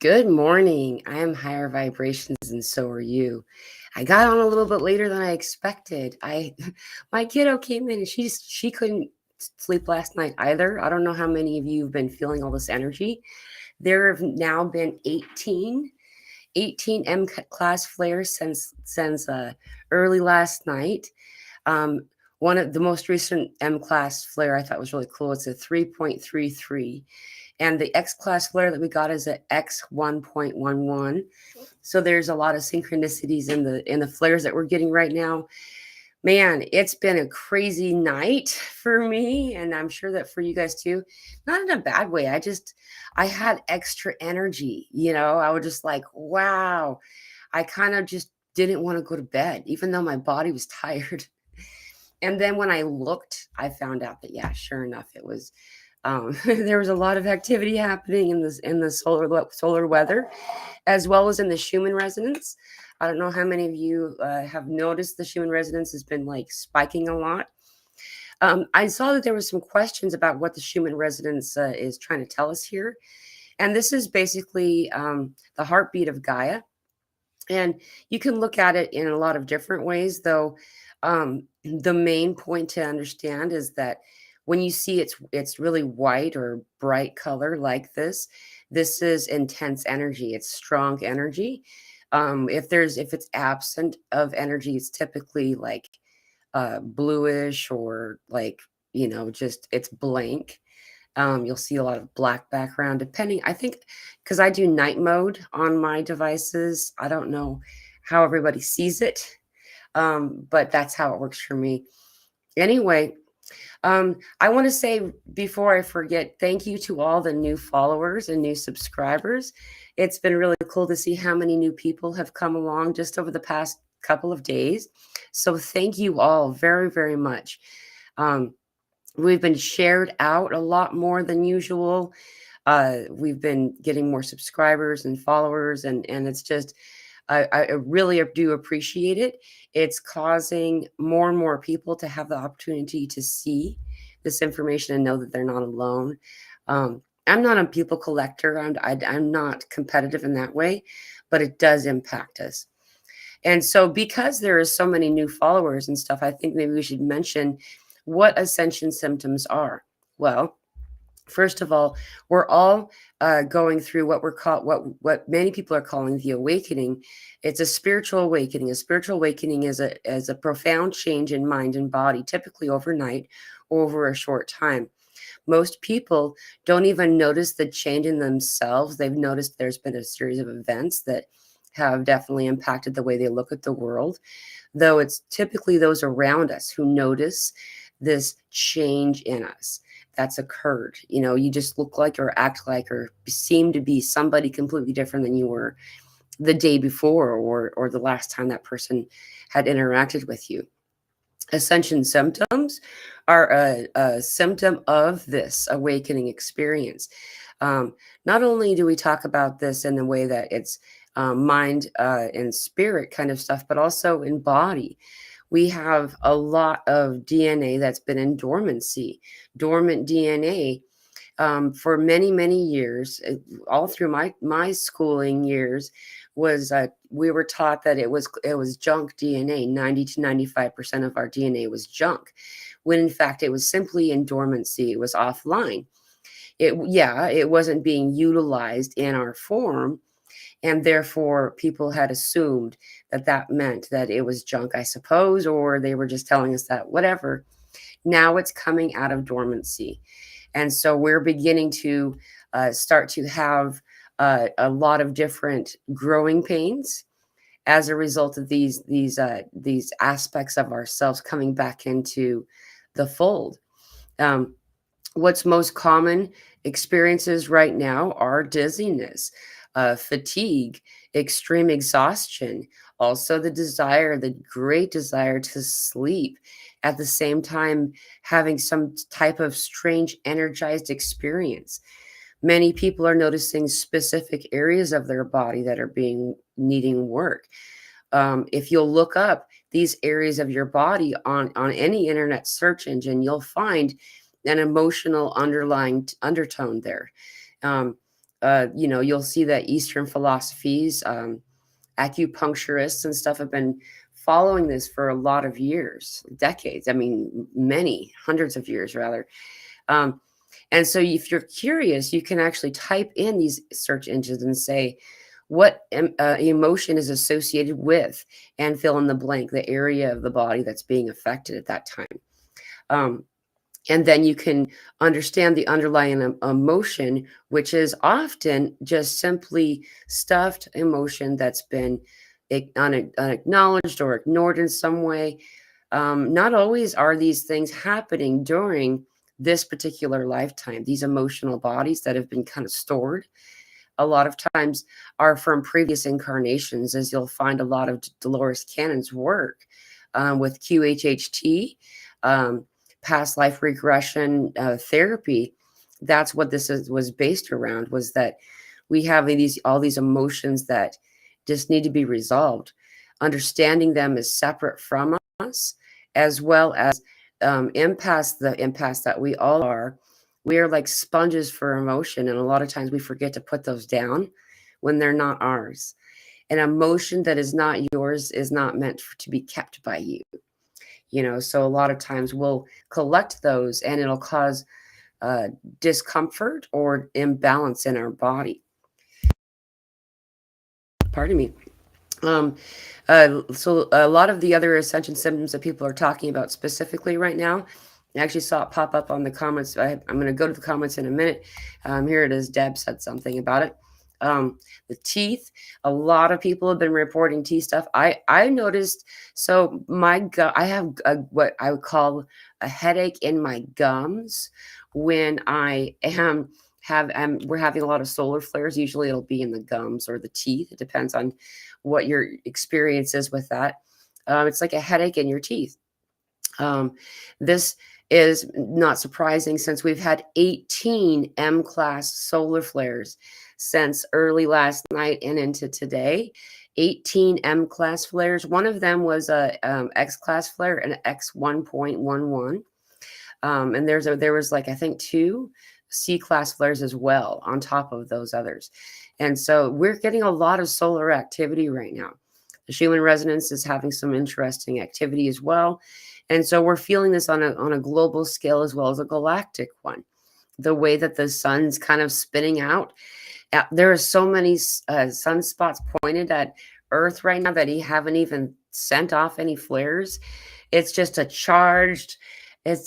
Good morning. I am higher vibrations and so are you. I got on a little bit later than I expected. I my kiddo came in and she couldn't sleep last night either. I don't know how many of you have been feeling all this energy. There have now been 18 M class flares since early last night. Um, One of the most recent M class flare I thought was really cool. It's a 3.33, and the X class flare that we got is at X 1.11. So there's a lot of synchronicities in the flares that we're getting right now. Man, it's been a crazy night for me, and I'm sure that for you guys too. Not in a bad way. I had extra energy. I was just like, wow. I kind of just didn't want to go to bed, even though my body was tired. And then when I looked, I found out that, yeah, sure enough, it was there was a lot of activity happening in the solar weather, as well as in the Schumann resonance. I don't know how many of you have noticed the Schumann resonance has been like spiking a lot. I saw that there was some questions about what the Schumann resonance is trying to tell us here, and this is basically the heartbeat of Gaia. And you can look at it in a lot of different ways, though. The main point to understand is that when you see it's really white or bright color like this is intense energy. It's strong energy. If it's absent of energy, it's typically like bluish, or like, just it's blank. You'll see a lot of black background, depending, I think, because I do night mode on my devices. I don't know how everybody sees it, but that's how it works for me. Anyway, I want to say before I forget, thank you to all the new followers and new subscribers. It's been really cool to see how many new people have come along just over the past couple of days. So thank you all very, very much. Um, We've been shared out a lot more than usual. We've been getting more subscribers and followers, and it's just, I really do appreciate it. It's causing more and more people to have the opportunity to see this information and know that they're not alone. I'm not a people collector. I'm not competitive in that way, but it does impact us. And so, because there is so many new followers and stuff, I think maybe we should mention what ascension symptoms are. Well, first of all, we're all going through what we're called, what many people are calling the awakening. It's a spiritual awakening. A spiritual awakening is a profound change in mind and body, typically overnight or over a short time. Most people don't even notice the change in themselves. They've noticed there's been a series of events that have definitely impacted the way they look at the world, though it's typically those around us who notice this change in us that's occurred. You just look like or act like or seem to be somebody completely different than you were the day before, or the last time that person had interacted with you. Ascension symptoms are a symptom of this awakening experience. Not only do we talk about this in the way that it's mind and spirit kind of stuff, but also in body. We have a lot of DNA that's been in dormancy, dormant DNA, for many, many years. All through my schooling years, was we were taught that it was junk DNA. 90 to 95% of our DNA was junk, when in fact it was simply in dormancy. It was offline. It wasn't being utilized in our form, and therefore people had assumed that meant that it was junk, I suppose, or they were just telling us that, whatever. Now it's coming out of dormancy, and so we're beginning to start to have a lot of different growing pains as a result of these aspects of ourselves coming back into the fold. Um, what's most common experiences right now are dizziness, fatigue, extreme exhaustion, also the great desire to sleep, at the same time having some type of strange energized experience. Many people are noticing specific areas of their body that are needing work. If you'll look up these areas of your body on any internet search engine, you'll find an emotional underlying undertone there. Um, You'll see that Eastern philosophies, acupuncturists and stuff have been following this for a lot of years, decades. I mean, many hundreds of years rather. Um, and so if you're curious, you can actually type in these search engines and say, what emotion is associated with, and fill in the blank, the area of the body that's being affected at that time. Um, and then you can understand the underlying emotion, which is often just simply stuffed emotion that's been unacknowledged or ignored in some way. Not always are these things happening during this particular lifetime. These emotional bodies that have been kind of stored a lot of times are from previous incarnations, as you'll find a lot of Dolores Cannon's work with QHHT, past life regression therapy. That's what was based around, was that we have all these emotions that just need to be resolved. Understanding them is separate from us, as well as the empaths that we all are. We are like sponges for emotion, and a lot of times we forget to put those down when they're not ours. An emotion that is not yours is not meant to be kept by you. So a lot of times we'll collect those, and it'll cause discomfort or imbalance in our body. Pardon me. So a lot of the other ascension symptoms that people are talking about specifically right now, I actually saw it pop up on the comments. I'm going to go to the comments in a minute. Here it is. Deb said something about it. The teeth. A lot of people have been reporting teeth stuff. I noticed. So I have what I would call a headache in my gums when we're having a lot of solar flares. Usually it'll be in the gums or the teeth. It depends on what your experience is with that. It's like a headache in your teeth. This is not surprising, since we've had 18 M-class solar flares since early last night and into today. 18 M-class flares. One of them was a X-class flare, an X 1.11. And there was like, I think, 2 C-class flares as well on top of those others. And so we're getting a lot of solar activity right now. The Schumann resonance is having some interesting activity as well. And so we're feeling this on a global scale as well as a galactic one. The way that the sun's kind of spinning out. There are so many sunspots pointed at Earth right now that he haven't even sent off any flares. It's just a charged, there's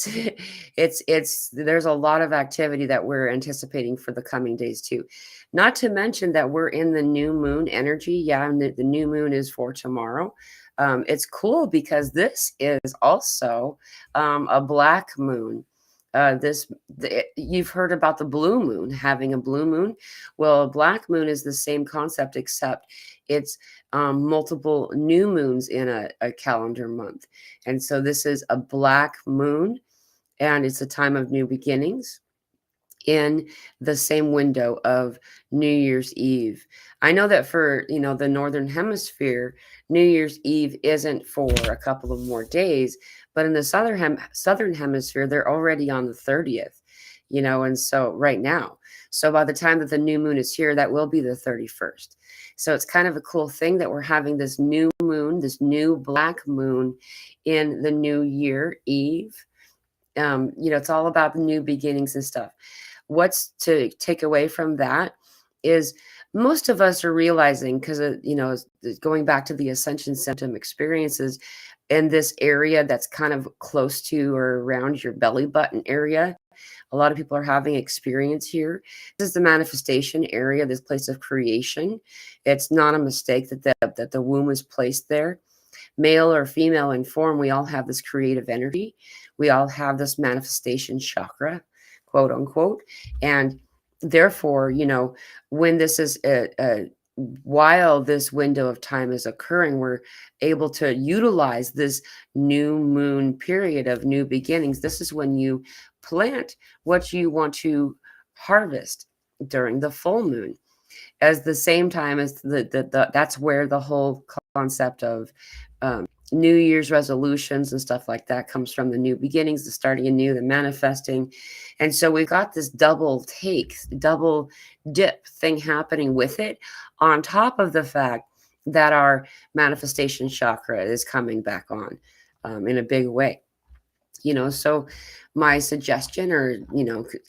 a lot of activity that we're anticipating for the coming days too. Not to mention that we're in the new moon energy. Yeah, and the new moon is for tomorrow. It's cool because this is also a black moon. You've heard about the blue moon, having a blue moon. Well, a black moon is the same concept, except it's multiple new moons in a calendar month. And so this is a black moon, and it's a time of new beginnings in the same window of New Year's Eve. I know that for, the Northern Hemisphere, New Year's Eve isn't for a couple of more days, but in the Southern Hemisphere, they're already on the 30th, and so right now. So by the time that the new moon is here, that will be the 31st. So it's kind of a cool thing that we're having this new moon, this new black moon in the new year, Eve. It's all about the new beginnings and stuff. What's to take away from that is most of us are realizing, because, going back to the ascension symptom experiences in this area that's kind of close to or around your belly button area. A lot of people are having experience here. This is the manifestation area, this place of creation. It's not a mistake that the womb is placed there. Male or female in form, we all have this creative energy. We all have this manifestation chakra, quote unquote. And therefore, when this is while this window of time is occurring, we're able to utilize this new moon period of new beginnings. This is when you plant what you want to harvest during the full moon. As the same time as that's where the whole concept of New Year's resolutions and stuff like that comes from the new beginnings, the starting anew, the manifesting. And so we've got this double take, double dip thing happening with it, on top of the fact that our manifestation chakra is coming back on in a big way. So my suggestion, or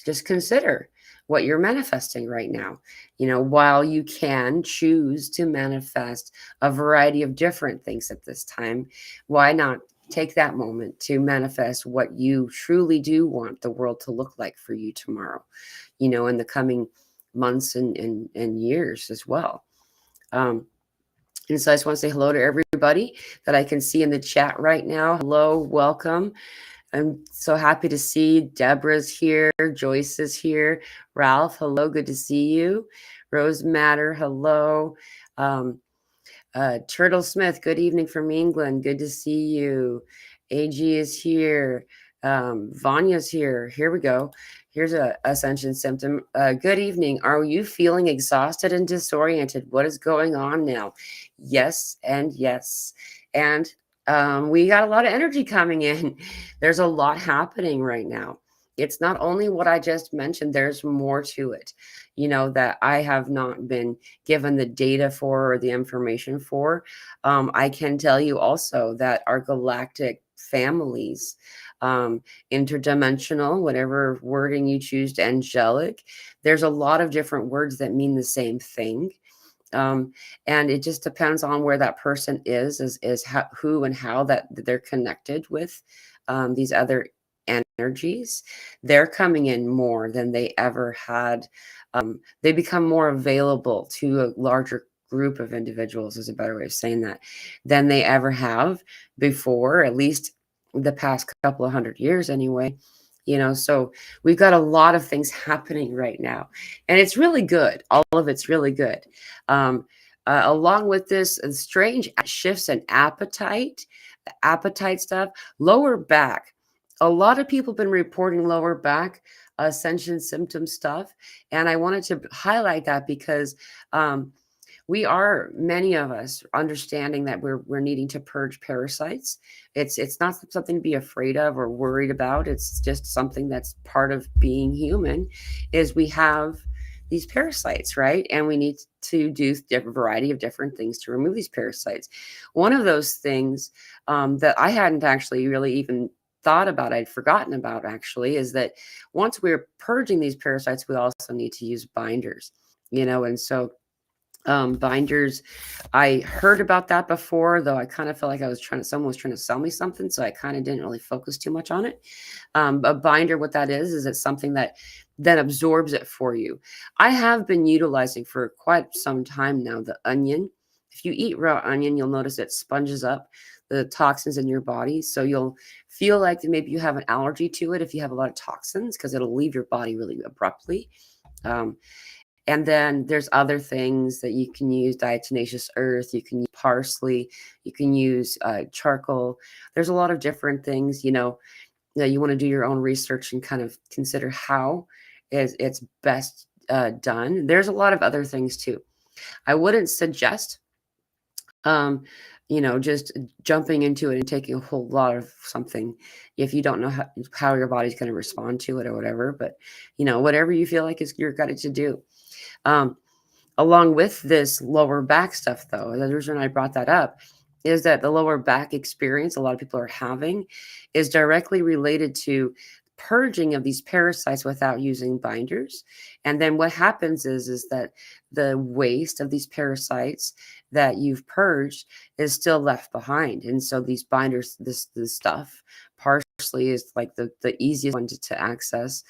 just consider what you're manifesting right now. While you can choose to manifest a variety of different things at this time, why not take that moment to manifest what you truly do want the world to look like for you tomorrow, in the coming months and years as well. And so I just want to say hello to everybody that I can see in the chat right now. Hello, welcome. I'm so happy to see Deborah's here, Joyce is here, Ralph, hello, good to see you. Rose Matter, hello. Turtle Smith, good evening from England, good to see you. AG is here. Vanya's here. Here we go. Here's a Ascension Symptom. Good evening. Are you feeling exhausted and disoriented? What is going on now? Yes and yes. And we got a lot of energy coming in. There's a lot happening right now. It's not only what I just mentioned, there's more to it, that I have not been given the data for or the information for. I can tell you also that our galactic families, interdimensional, whatever wording you choose, to angelic, there's a lot of different words that mean the same thing. And it just depends on where that person is how, who and how that they're connected with these other energies. They're coming in more than they ever had. They become more available to a larger group of individuals, is a better way of saying that, than they ever have before, at least the past couple of 100 years anyway. So we've got a lot of things happening right now, and it's really good. All of it's really good. Along with this strange shifts in appetite, the appetite stuff, lower back. A lot of people have been reporting lower back ascension symptom stuff, and I wanted to highlight that because we are, many of us, understanding that we're needing to purge parasites. It's not something to be afraid of or worried about. It's just something that's part of being human, is we have these parasites, right? And we need to do a variety of different things to remove these parasites. One of those things that I hadn't actually really even thought about, I'd forgotten about actually, is that once we're purging these parasites, we also need to use binders, and so binders, I heard about that before, though I kind of felt like someone was trying to sell me something, so I kind of didn't really focus too much on it. A binder, what that is it's something that then absorbs it for you. I have been utilizing for quite some time now the onion. If you eat raw onion, you'll notice it sponges up the toxins in your body, so you'll feel like maybe you have an allergy to it if you have a lot of toxins, because it'll leave your body really abruptly. And then there's other things that you can use: diatomaceous earth, you can use parsley, you can use charcoal. There's a lot of different things, that you want to do your own research and kind of consider how it's best done. There's a lot of other things too. I wouldn't suggest, just jumping into it and taking a whole lot of something if you don't know how your body's going to respond to it or whatever. But, whatever you feel like is you're got to do. Along with this lower back stuff, though, the reason I brought that up is that the lower back experience a lot of people are having is directly related to purging of these parasites without using binders. And then what happens is that the waste of these parasites that you've purged is still left behind. And so these binders, this stuff, parsley is like the easiest one to access.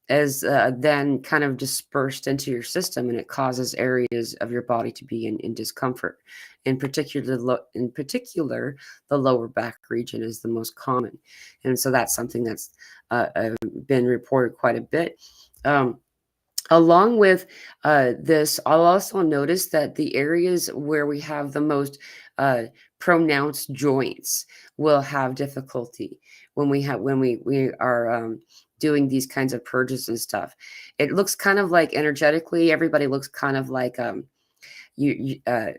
Is then kind of dispersed into your system, and it causes areas of your body to be in discomfort. In particular, the lower back region is the most common, and so that's something that's been reported quite a bit. Along with this, I'll also notice that the areas where we have the most pronounced joints will have difficulty when we are doing these kinds of purges and stuff. It looks kind of like energetically, everybody looks kind of like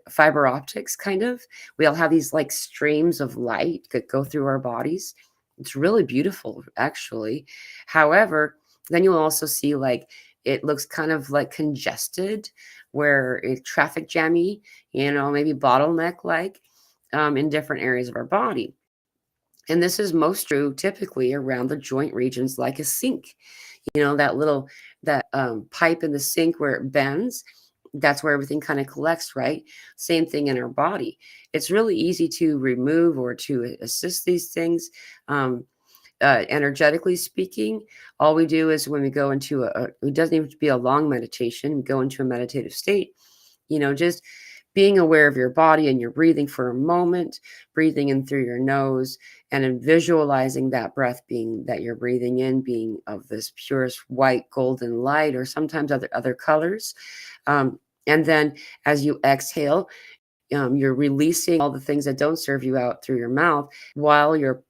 fiber optics kind of. We all have these like streams of light that go through our bodies. It's really beautiful, actually. However, then you'll also see like it looks kind of like congested, where it traffic jammy, maybe bottleneck like in different areas of our body. And this is most true typically around the joint regions like a sink. That pipe in the sink where it bends, that's where everything kind of collects, right? Same thing in our body. It's really easy to remove or to assist these things. Energetically speaking, all we do is when we go into it doesn't even have to be a long meditation, we go into a meditative state, just being aware of your body and your breathing for a moment, breathing in through your nose, and then visualizing that breath being that you're breathing in being of this purest white golden light, or sometimes other colors. And then as you exhale, you're releasing all the things that don't serve you out through your mouth, while you're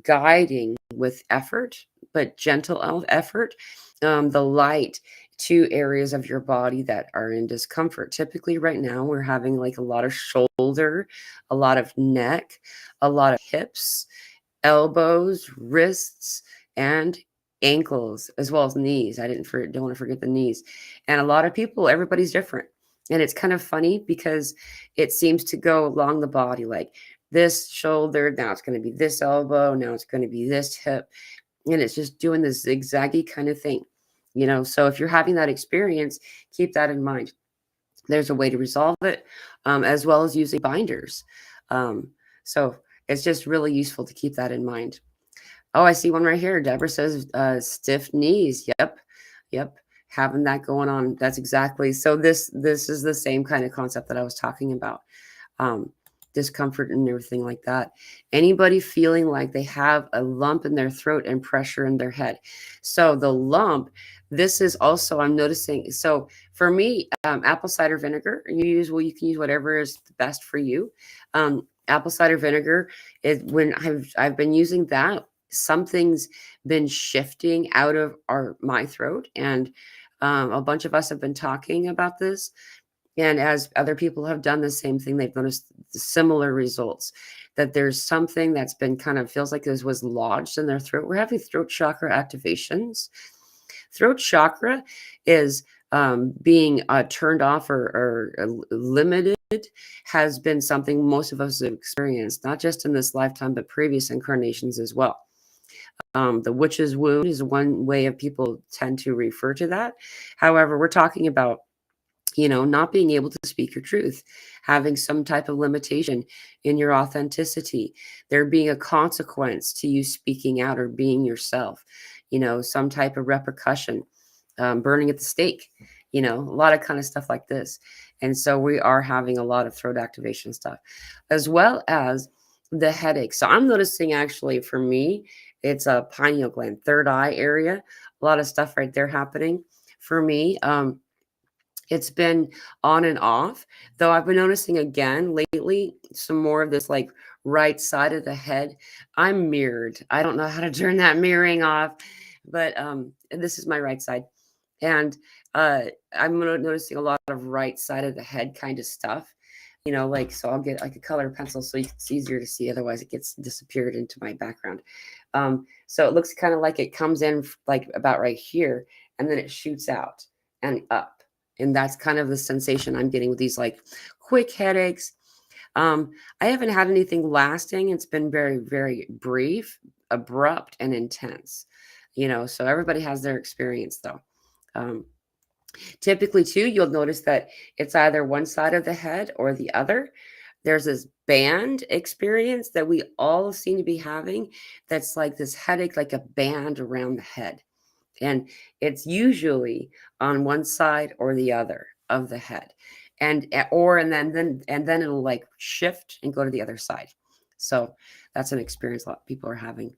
guiding with effort, but gentle effort, the light to areas of your body that are in discomfort. Typically, right now, we're having like a lot of shoulder, a lot of neck, a lot of hips, elbows, wrists, and ankles, as well as knees. Don't want to forget the knees. And a lot of people, everybody's different. And it's kind of funny because it seems to go along the body, like this shoulder, now it's going to be this elbow, now it's going to be this hip. And it's just doing this zigzaggy kind of thing. So if you're having that experience, keep that in mind. There's a way to resolve it, as well as using binders. So it's just really useful to keep that in mind. Oh, I see one right here. Deborah says stiff knees. Yep. Having that going on. That's exactly. So this is the same kind of concept that I was talking about. Discomfort and everything like that. Anybody feeling like they have a lump in their throat and pressure in their head. So the lump, this is also, I'm noticing. So for me, apple cider vinegar, you can use whatever is the best for you. Apple cider vinegar is when I've been using that, something's been shifting out of my throat. And a bunch of us have been talking about this. And as other people have done the same thing, they've noticed similar results, that there's something that's been kind of feels like it was lodged in their throat. We're having throat chakra activations. Throat chakra is being turned off or limited, has been something most of us have experienced, not just in this lifetime, but previous incarnations as well. The witch's wound is one way of people tend to refer to that. However, we're talking about not being able to speak your truth, having some type of limitation in your authenticity, there being a consequence to you speaking out or being yourself, some type of repercussion, burning at the stake, a lot of kind of stuff like this. And so we are having a lot of throat activation stuff, as well as the headache. So I'm noticing, actually, for me, it's a pineal gland, third eye area, a lot of stuff right there happening for me. It's been on and off, though I've been noticing again lately some more of this like right side of the head. I'm mirrored. I don't know how to turn that mirroring off, but this is my right side. And I'm noticing a lot of right side of the head kind of stuff. Like, so I'll get like a color pencil so it's easier to see. Otherwise, it gets disappeared into my background. So it looks kind of like it comes in like about right here, and then it shoots out and up. And that's kind of the sensation I'm getting with these like quick headaches. I haven't had anything lasting. It's been very, very brief, abrupt, and intense. So everybody has their experience though. Typically too, you'll notice that it's either one side of the head or the other. There's this band experience that we all seem to be having, that's like this headache, like a band around the head. And it's usually on one side or the other of the head. And then it'll like shift and go to the other side. So that's an experience a lot of people are having.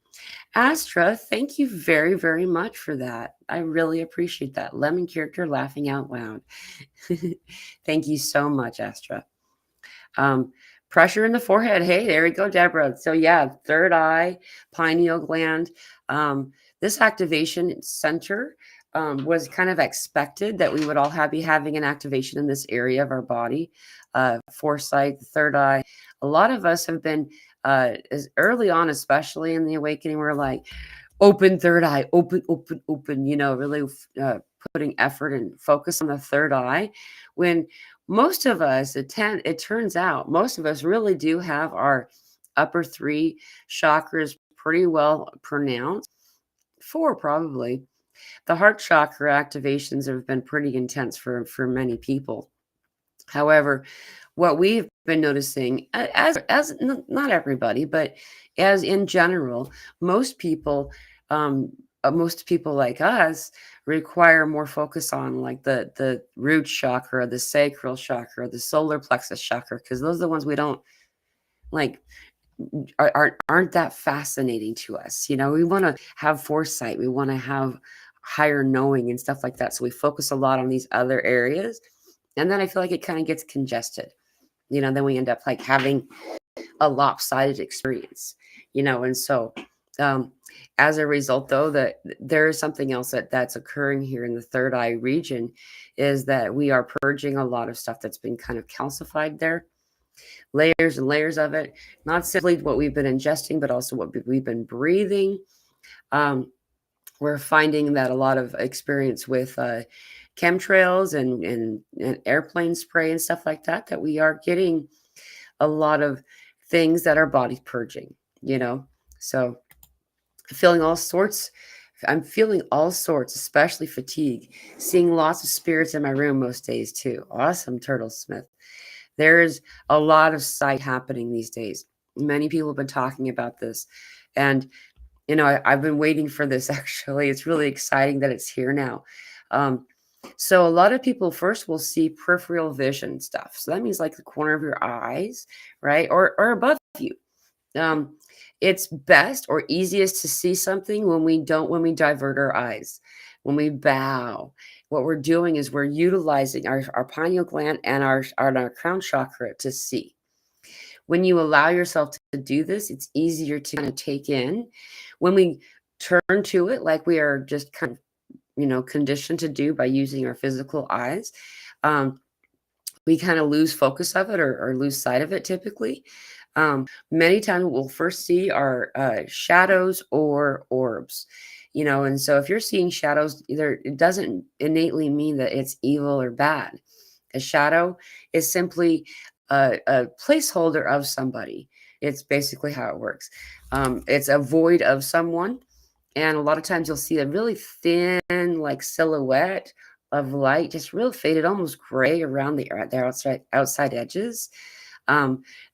Astra, thank you very, very much for that. I really appreciate that. Lemon character laughing out loud. Thank you so much, Astra. Pressure in the forehead. Hey, there we go, Deborah. So yeah, third eye, pineal gland. This activation center was kind of expected that we would all be having an activation in this area of our body. Foresight, the third eye. A lot of us have been, as early on, especially in the awakening, we're like, open third eye, open, open, open, really putting effort and focus on the third eye. When most of us, it turns out, most of us really do have our upper three chakras pretty well pronounced. Four, probably. The heart chakra activations have been pretty intense for many people. However, what we've been noticing, not everybody, but as in general, most people, most people like us require more focus on like the root chakra, the sacral chakra, the solar plexus chakra, because those are the ones we don't like aren't that fascinating to us. We want to have foresight, we want to have higher knowing and stuff like that, so we focus a lot on these other areas, and then I feel like it kind of gets congested. Then we end up like having a lopsided experience. And so as a result, though, that there is something else that's occurring here in the third eye region, is that we are purging a lot of stuff that's been kind of calcified there, layers and layers of it, not simply what we've been ingesting, but also what we've been breathing. We're finding that a lot of experience with chemtrails and airplane spray and stuff like that we are getting a lot of things that our body's purging, So feeling all sorts. I'm feeling all sorts, especially fatigue. Seeing lots of spirits in my room most days too. Awesome, Turtle Smith. There's a lot of sight happening these days. Many people have been talking about this. And, I've been waiting for this actually. It's really exciting that it's here now. So a lot of people first will see peripheral vision stuff. So that means like the corner of your eyes, right? Or above you. It's best or easiest to see something when we divert our eyes, when we bow. What we're doing is we're utilizing our pineal gland and our crown chakra to see. When you allow yourself to do this, it's easier to kind of take in. When we turn to it, like we are just kind of, conditioned to do by using our physical eyes, we kind of lose focus of it or lose sight of it typically. Many times we'll first see our shadows or orbs, and so if you're seeing shadows, it doesn't innately mean that it's evil or bad. A shadow is simply a placeholder of somebody. It's basically how it works. It's a void of someone. And a lot of times you'll see a really thin, like silhouette of light, just real faded, almost gray around their outside edges.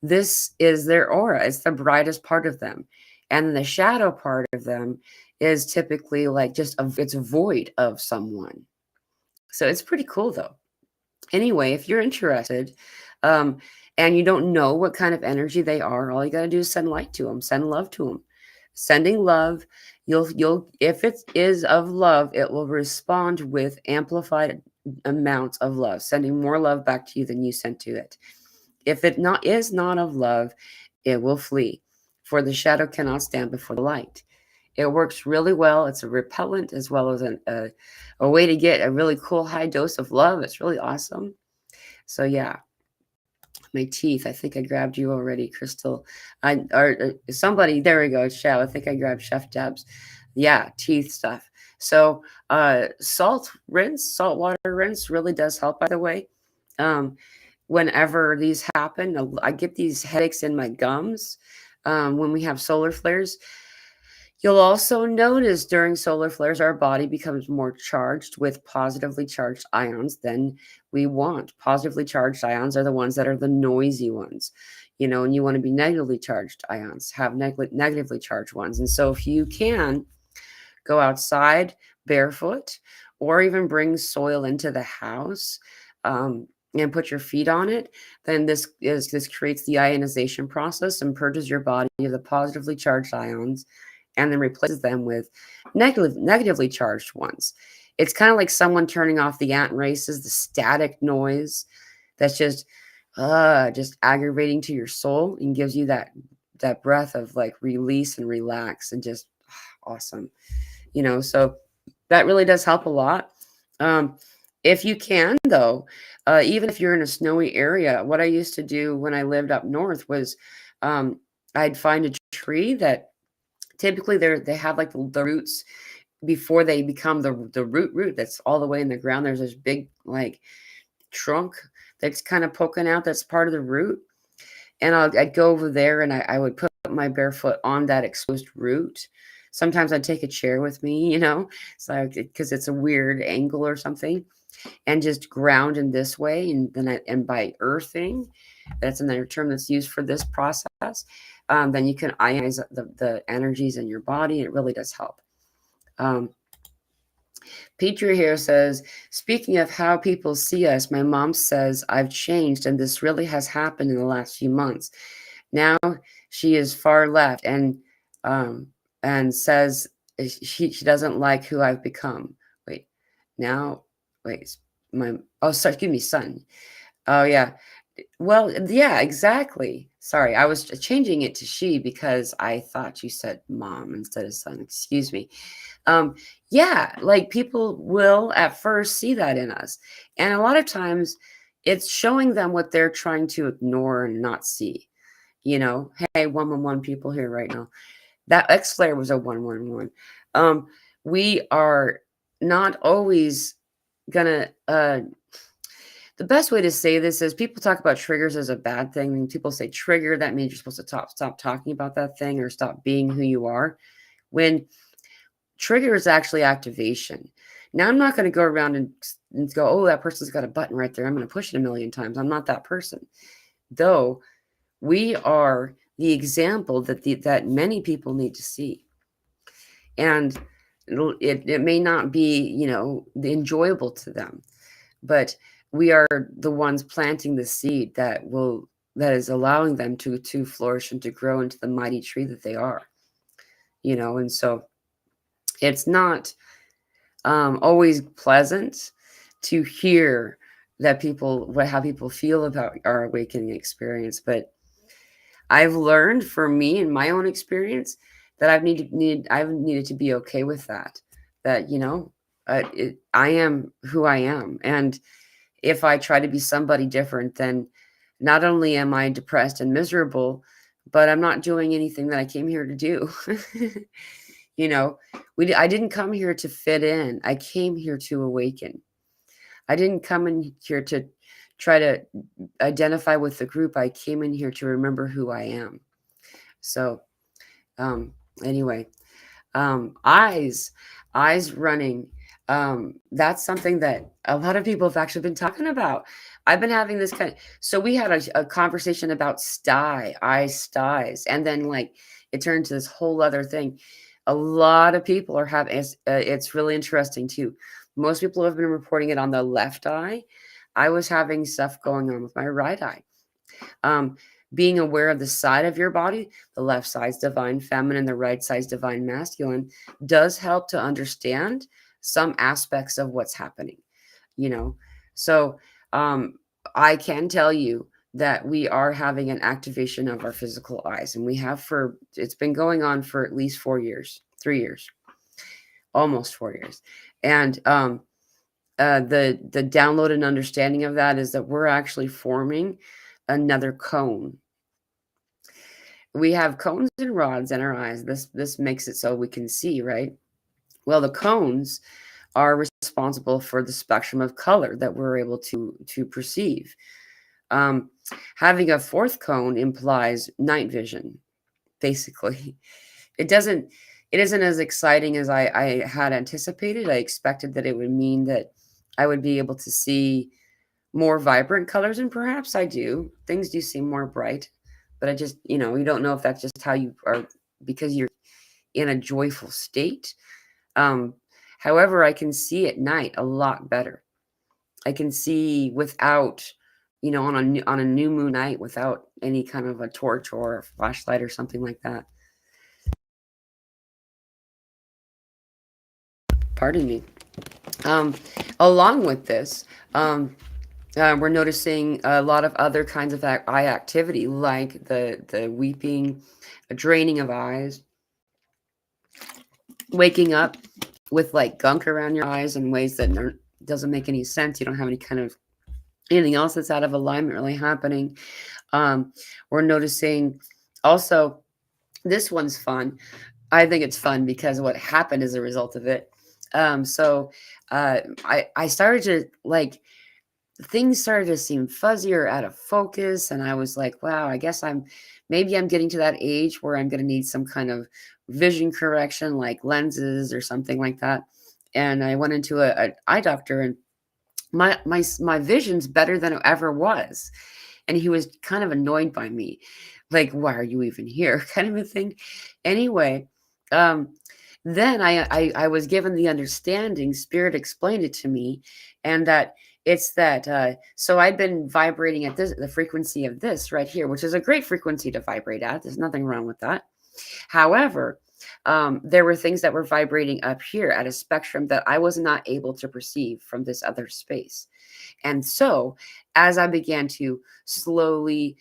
This is their aura. It's the brightest part of them. And then the shadow part of them is typically like it's a void of someone. So it's pretty cool though. Anyway, if you're interested, and you don't know what kind of energy they are, all you got to do is send light to them, send love to them. Sending love, you'll if it is of love, it will respond with amplified amounts of love, sending more love back to you than you sent to it. If it is not of love, it will flee, for the shadow cannot stand before the light. It works really well. It's a repellent as well as a way to get a really cool high dose of love. It's really awesome. So yeah, my teeth. I think I grabbed you already, Crystal. Somebody. There we go. Chef. I think I grabbed Chef Debs. Yeah, teeth stuff. So salt water rinse really does help. By the way, whenever these happen, I get these headaches in my gums when we have solar flares. You'll also notice during solar flares, our body becomes more charged with positively charged ions than we want. Positively charged ions are the ones that are the noisy ones, and you want to be negatively charged ions, have negatively charged ones. And so if you can go outside barefoot or even bring soil into the house, and put your feet on it, then this creates the ionization process and purges your body of the positively charged ions and then replaces them with negatively charged ones. It's kind of like someone turning off the ant races, the static noise that's just aggravating to your soul, and gives you that breath of like release and relax and just awesome. So That really does help a lot. Um, if you can, though, even if you're in a snowy area, what I used to do when I lived up north was um, I'd find a tree that typically they have like the roots before they become the root that's all the way in the ground. There's this big like trunk that's kind of poking out. That's part of the root, and I'd go over there and I would put my barefoot on that exposed root. Sometimes I'd take a chair with me, so because it's a weird angle or something, and just ground in this way, and and by earthing, that's another term that's used for this process. Then you can ionize the energies in your body, and it really does help. Peter here says, speaking of how people see us, my mom says I've changed, and this really has happened in the last few months. Now she is far left um, and says she doesn't like who I've become. Wait, now, wait, sorry, excuse me, son. Oh, yeah. Well, yeah, exactly. Sorry, I was changing it to she because I thought you said mom instead of son. Excuse me. Um, yeah, like people will at first see that in us. And a lot of times it's showing them what they're trying to ignore and not see. Hey, 111 people here right now. That X flare was a 111. We are not always gonna the best way to say this is people talk about triggers as a bad thing. And people say trigger, that means you're supposed to stop talking about that thing or stop being who you are. When trigger is actually activation. Now, I'm not going to go around and go, oh, that person's got a button right there. I'm going to push it a million times. I'm not that person. Though we are the example that many people need to see. And it may not be, enjoyable to them, but we are the ones planting the seed that is allowing them to flourish and to grow into the mighty tree that they are, and so it's not always pleasant to hear that how people feel about our awakening experience. But I've learned for me in my own experience that I've needed to be okay with that, I am who I am. And if I try to be somebody different, then not only am I depressed and miserable, but I'm not doing anything that I came here to do. I didn't come here to fit in. I came here to awaken. I didn't come in here to try to identify with the group. I came in here to remember who I am. So, anyway, eyes running. That's something that a lot of people have actually been talking about. I've been having this so we had a conversation about eyes, styes, and then like it turned to this whole other thing. A lot of people are having, it's really interesting too. Most people have been reporting it on the left eye. I was having stuff going on with my right eye. Being aware of the side of your body, the left side's divine feminine, the right side's divine masculine, does help to understand some aspects of what's happening, So I can tell you that we are having an activation of our physical eyes, and it's been going on for at least 4 years, 3 years, almost 4 years. And the download and understanding of that is that we're actually forming another cone. We have cones and rods in our eyes. This makes it so we can see, right? Well, the cones are responsible for the spectrum of color that we're able to perceive. Having a fourth cone implies night vision, basically. It isn't as exciting as I had anticipated. I expected that it would mean that I would be able to see more vibrant colors, and perhaps I do. Things do seem more bright, but I just, you don't know if that's just how you are because you're in a joyful state. However, I can see at night a lot better. I can see without, on a new moon night without any kind of a torch or a flashlight or something like that. Pardon me. Along with this, we're noticing a lot of other kinds of eye activity, like the weeping, a draining of eyes, waking up, with like gunk around your eyes in ways that doesn't make any sense. You don't have any kind of anything else that's out of alignment really happening. We're noticing also, this one's fun. I think it's fun because what happened as a result of it. I started to like, things started to seem fuzzy or out of focus, and I was like, wow, I guess maybe I'm getting to that age where I'm going to need some kind of vision correction, like lenses or something like that. And I went into a eye doctor, and my vision's better than it ever was. And he was kind of annoyed by me, like, why are you even here, kind of a thing. Anyway, um then I was given the understanding, spirit explained it to me, and that it's that so I'd been vibrating at the frequency of this right here, which is a great frequency to vibrate at. There's nothing wrong with that. However, there were things that were vibrating up here at a spectrum that I was not able to perceive from this other space. And so, as I began to slowly,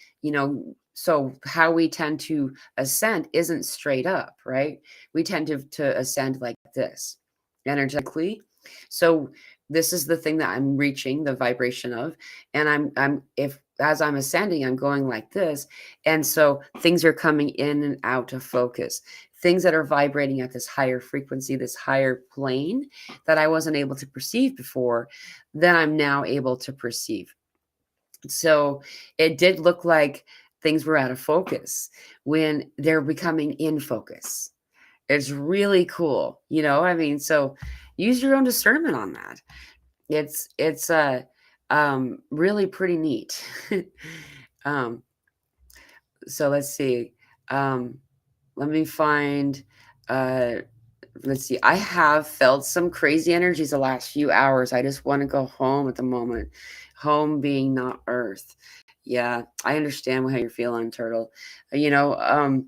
so how we tend to ascend isn't straight up, right? We tend to ascend like this energetically. So, this is the thing that I'm reaching the vibration of. And if as I'm ascending, I'm going like this. And so things are coming in and out of focus, things that are vibrating at this higher frequency, this higher plane that I wasn't able to perceive before, then I'm now able to perceive. So it did look like things were out of focus when they're becoming in focus. It's really cool. I mean, so use your own discernment on that. It's really pretty neat. um so let's see. Let me find uh let's see. I have felt some crazy energies the last few hours. I just want to go home at the moment. Home being not earth. Yeah, I understand how you're feeling, Turtle. You know,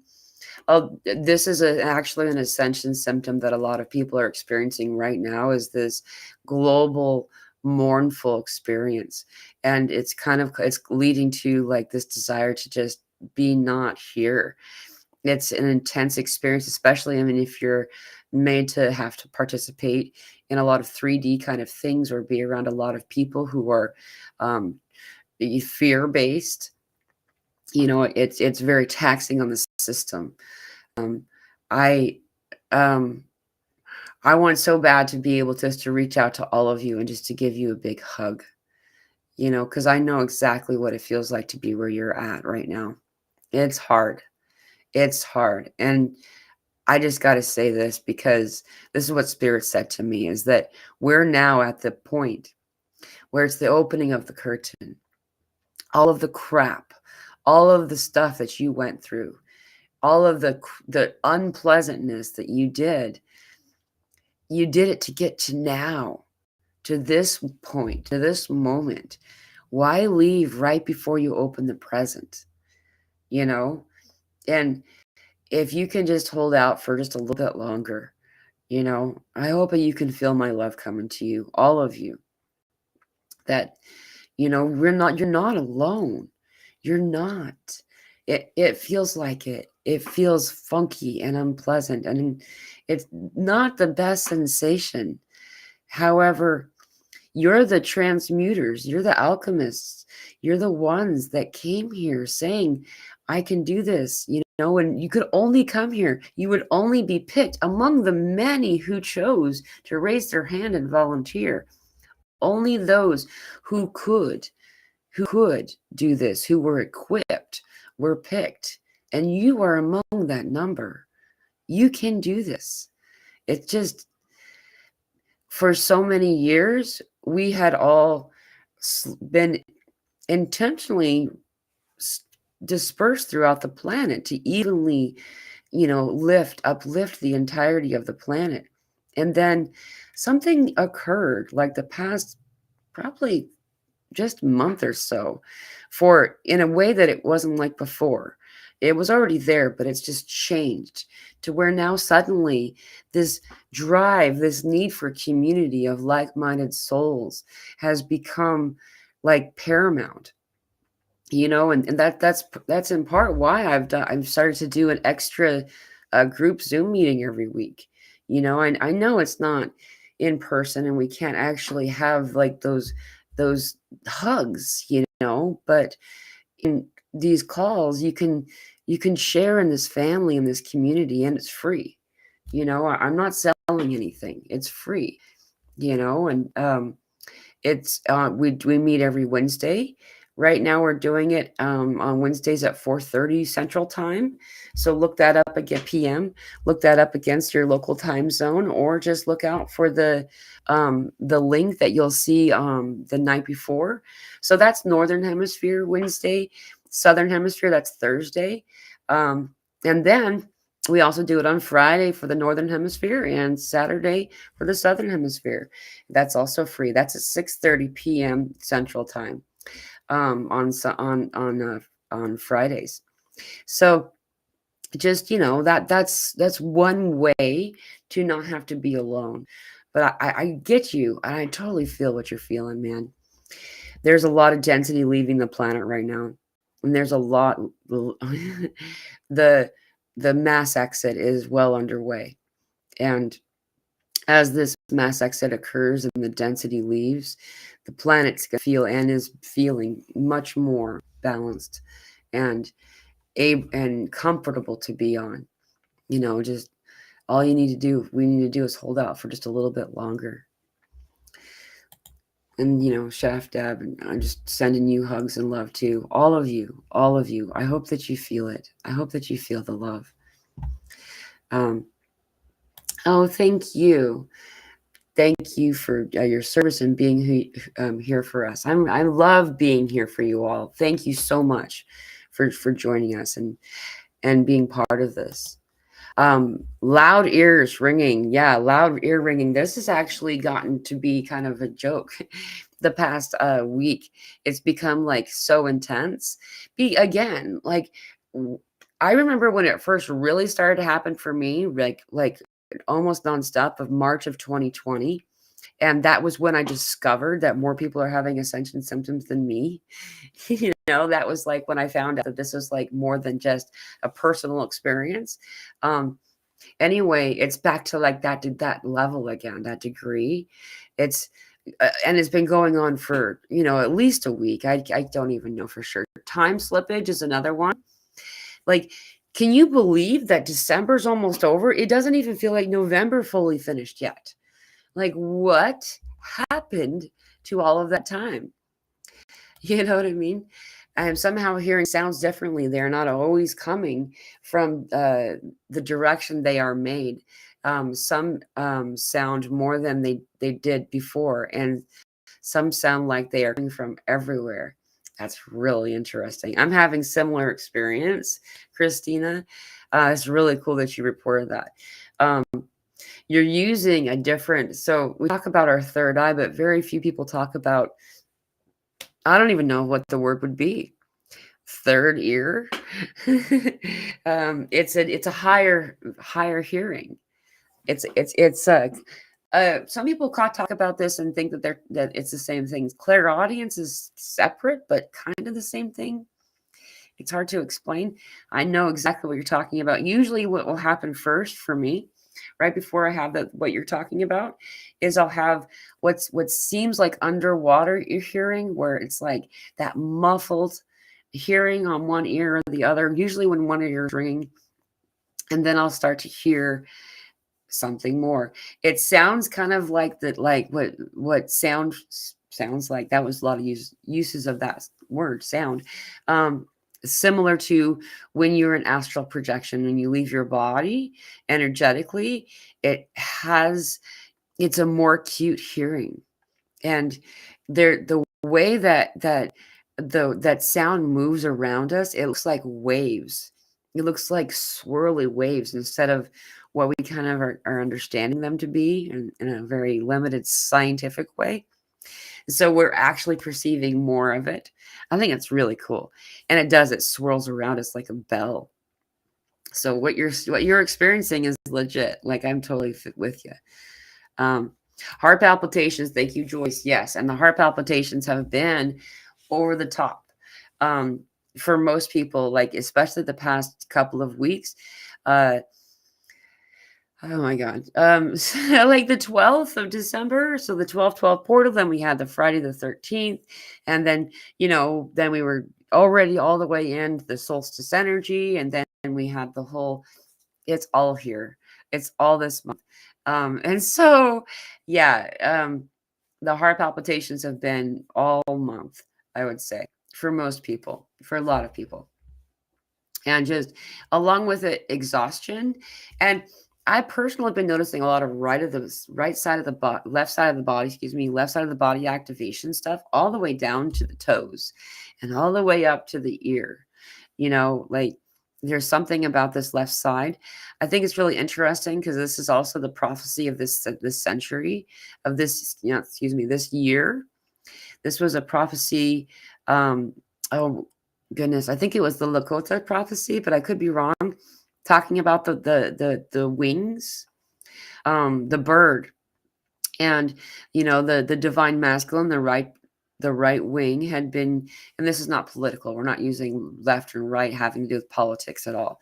this is actually an ascension symptom that a lot of people are experiencing right now, is this global mournful experience. And it's leading to like this desire to just be not here. It's an intense experience, especially, I mean, if you're made to have to participate in a lot of 3D kind of things or be around a lot of people who are um, fear based. It's very taxing on the system. Um, I um, I want so bad to be able just to reach out to all of you and just to give you a big hug. Because I know exactly what it feels like to be where you're at right now. It's hard. It's hard. And I just got to say this, because this is what Spirit said to me, is that we're now at the point where it's the opening of the curtain. All of the crap, all of the stuff that you went through, all of the unpleasantness that you did it to get to now, to this point, to this moment. Why leave right before you open the present? And if you can just hold out for just a little bit longer, I hope that you can feel my love coming to you, all of you, that, you're not alone. You're not. It feels like it. It feels funky and unpleasant, and it's not the best sensation. However, you're the transmuters, you're the alchemists, you're the ones that came here saying, I can do this, and you could only come here. You would only be picked among the many who chose to raise their hand and volunteer. Only those who could do this, who were equipped, were picked. And you are among that number. You can do this. It's just, for so many years, we had all been intentionally dispersed throughout the planet to evenly, uplift the entirety of the planet. And then something occurred, like the past probably just month or so, for in a way that it wasn't like before. It was already there, but it's just changed to where now suddenly this drive, this need for community of like-minded souls has become like paramount. And that's in part why I've started to do an extra group Zoom meeting every week. I know it's not in person and we can't actually have like those hugs, but in these calls you can share in this family, in this community, and it's free. I'm not selling anything. It's free, and we meet every Wednesday. Right now we're doing it on Wednesdays at 4:30 Central Time. So look that up again, PM. Look that up against your local time zone, or just look out for the link that you'll see the night before. So that's Northern Hemisphere Wednesday, Southern Hemisphere that's Thursday, and then we also do it on Friday for the Northern Hemisphere and Saturday for the Southern Hemisphere. That's also free. That's at 6:30 p.m. Central Time on Fridays. So just that's one way to not have to be alone. But I get you, and I totally feel what you're feeling, man. There's a lot of density leaving the planet right now, and there's a lot. the the mass exit is well underway, and as this mass exit occurs and the density leaves, the planet's going to feel, and is feeling, much more balanced and and comfortable to be on. Just all we need to do is hold out for just a little bit longer. And Chef Deb, and I'm just sending you hugs and love too. All of you, all of you. I hope that you feel it. I hope that you feel the love. Oh, thank you. Thank you for your service and being here for us. I love being here for you all. Thank you so much for joining us and being part of this. Loud ears ringing. Yeah, loud ear ringing. This has actually gotten to be kind of a joke the past week. It's become like so intense. Again, like I remember when it first really started to happen for me, like almost nonstop of March of 2020. And that was when I discovered that more people are having ascension symptoms than me. That was like when I found out that this was like more than just a personal experience. Anyway, it's back to like that level again, that degree. It's and it's been going on for at least a week. I don't even know for sure. Time slippage is another one. Like, can you believe that December's almost over? It doesn't even feel like November fully finished yet. Like, what happened to all of that time? You know what I mean? I'm somehow hearing sounds differently. They're not always coming from the direction they are made. Some sound more than they did before, and some sound like they are coming from everywhere. That's really interesting. I'm having similar experience, Christina. It's really cool that you reported that. You're using a different, so we talk about our third eye, but very few people talk about, I don't even know what the word would be. Third ear. It's a higher hearing. It's some people talk about this and think that it's the same thing. Clairaudience is separate, but kind of the same thing. It's hard to explain. I know exactly what you're talking about. Usually what will happen first for me, right before I have what you're talking about, is I'll have what seems like underwater hearing, where it's like that muffled hearing on one ear or the other, usually when one ear is ringing. And then I'll start to hear something more. It sounds kind of like that, like what sound sounds like. That was a lot of uses of that word, sound. Similar to when you're in astral projection and you leave your body energetically, it's a more acute hearing. And the way that sound moves around us, it looks like waves. It looks like swirly waves instead of what we kind of are understanding them to be in a very limited scientific way. So we're actually perceiving more of it. I think it's really cool. And it swirls around us like a bell. So what you're experiencing is legit. Like, I'm totally with you. Heart palpitations. Thank you, Joyce. Yes. And the heart palpitations have been over the top. For most people, like especially the past couple of weeks. Oh my God. So like the 12th of December. So the 12/12 portal, then we had the Friday the 13th. And then, then we were already all the way in the solstice energy. And then we had the whole, it's all here. It's all this month. And so, yeah, the heart palpitations have been all month, I would say, for most people, for a lot of people. And just along with it, exhaustion. And I personally have been noticing a lot of right side of the body, left side of the body, excuse me, left side of the body activation stuff, all the way down to the toes and all the way up to the ear. Like there's something about this left side. I think it's really interesting because this is also the prophecy of this century, of this, this year. This was a prophecy. Oh goodness, I think it was the Lakota prophecy, but I could be wrong. Talking about the wings, the bird, and the divine masculine, the right wing had been, and this is not political. We're not using left and right having to do with politics at all.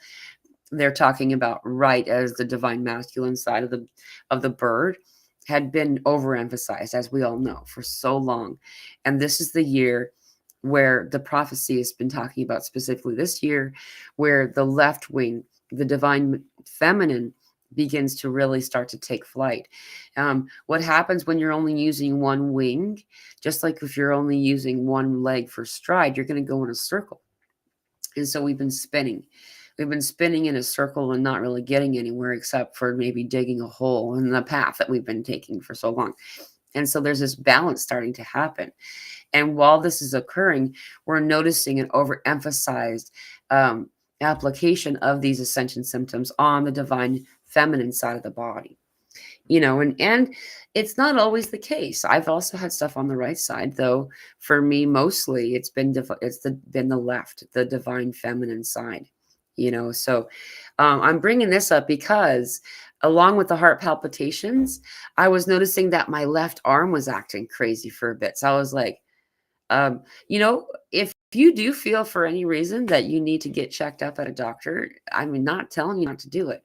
They're talking about right as the divine masculine side of the bird had been overemphasized, as we all know, for so long. And this is the year where the prophecy has been talking about, specifically this year, where the left wing, the divine feminine, begins to really start to take flight. What happens when you're only using one wing, just like if you're only using one leg for stride, you're going to go in a circle. And so we've been spinning. We've been spinning in a circle and not really getting anywhere except for maybe digging a hole in the path that we've been taking for so long. And so there's this balance starting to happen. And while this is occurring, we're noticing an overemphasized application of these ascension symptoms on the divine feminine side of the body. And it's not always the case. I've also had stuff on the right side, though. For me, mostly it's been been the left, the divine feminine side. So I'm bringing this up because, along with the heart palpitations, I was noticing that my left arm was acting crazy for a bit. So I was like, if you do feel for any reason that you need to get checked up at a doctor, I'm not telling you not to do it.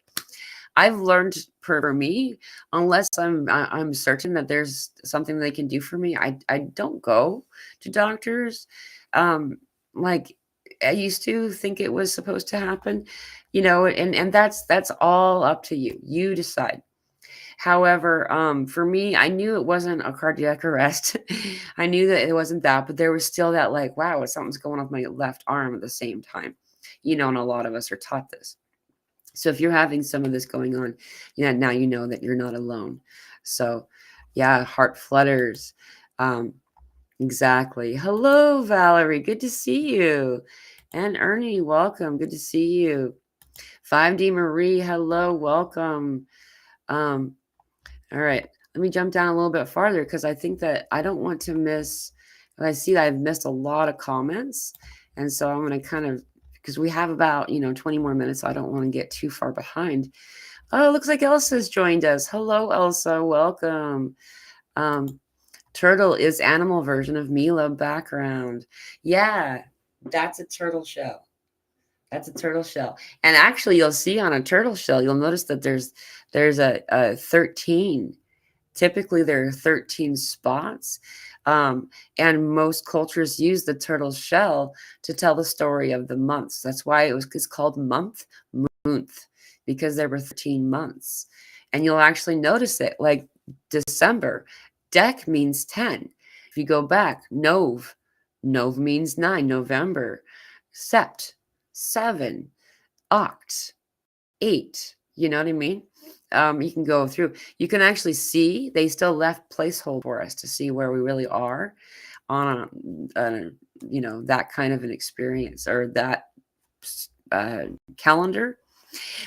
I've learned, for me, unless I'm certain that there's something they can do for me, I don't go to doctors. Like I used to think it was supposed to happen, and that's all up to you. You decide. However, for me, I knew it wasn't a cardiac arrest. I knew that it wasn't that, but there was still that, like, wow, something's going on with my left arm at the same time. And a lot of us are taught this. So if you're having some of this going on, now you know that you're not alone. So yeah, heart flutters. Exactly. Hello, Valerie. Good to see you. And Ernie, welcome. Good to see you. 5D Marie, hello, welcome. All right. Let me jump down a little bit farther because I think that I don't want to miss. I see that I've missed a lot of comments. And so I'm going to kind of, because we have about 20 more minutes, so I don't want to get too far behind. Oh, it looks like Elsa's joined us. Hello, Elsa. Welcome. Turtle is animal version of Mila background. Yeah, that's a turtle shell. That's a turtle shell. And actually, you'll see on a turtle shell, you'll notice that there's a 13. Typically, there are 13 spots. And most cultures use the turtle shell to tell the story of the months. That's why it's called month, because there were 13 months. And you'll actually notice it, like December. Dec means 10. If you go back, Nov means 9, November. Sept, 7. Oct, 8. You know what I mean? You can go through. You can actually see they still left placeholder for us to see where we really are on that kind of an experience, or that calendar.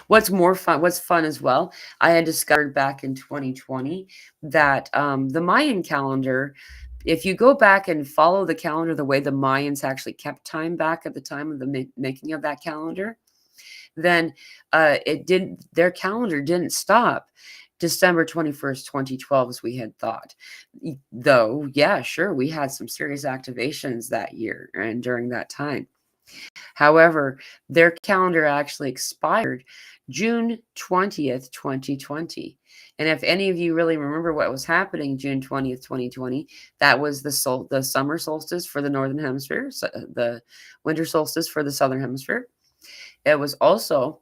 What's fun as well, I had discovered back in 2020 that the Mayan calendar, if you go back and follow the calendar the way the Mayans actually kept time back at the time of the making of that calendar, then their calendar didn't stop December 21st, 2012, as we had thought. Though, yeah, sure, we had some serious activations that year and during that time. However, their calendar actually expired June 20th, 2020. And if any of you really remember what was happening June 20th, 2020, that was the summer solstice for the northern hemisphere, so the winter solstice for the southern hemisphere. It was also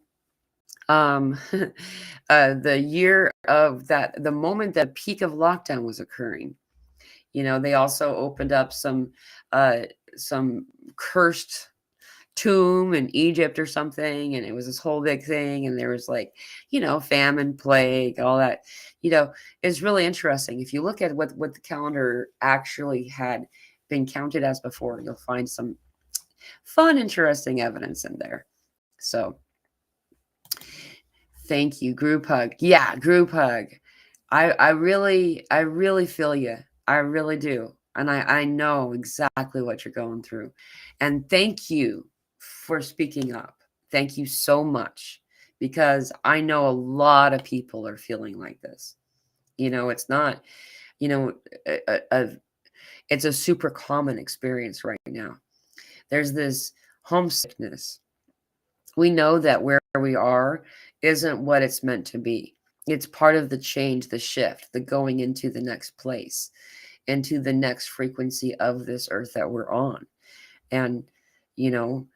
the year of that, the moment that peak of lockdown was occurring. They also opened up some cursed tomb in Egypt or something, and it was this whole big thing, and there was like, famine, plague, all that. It's really interesting. If you look at what the calendar actually had been counted as before, you'll find some fun, interesting evidence in there. So thank you. Group hug. Yeah, group hug. I really feel you. I really do. And I know exactly what you're going through. And thank you for speaking up. Thank you so much, because I know a lot of people are feeling like this. It's not, you know, it's a super common experience right now. There's this homesickness. We know that where we are isn't what it's meant to be. It's part of the change, the shift, the going into the next place, into the next frequency of this earth that we're on. And, you know,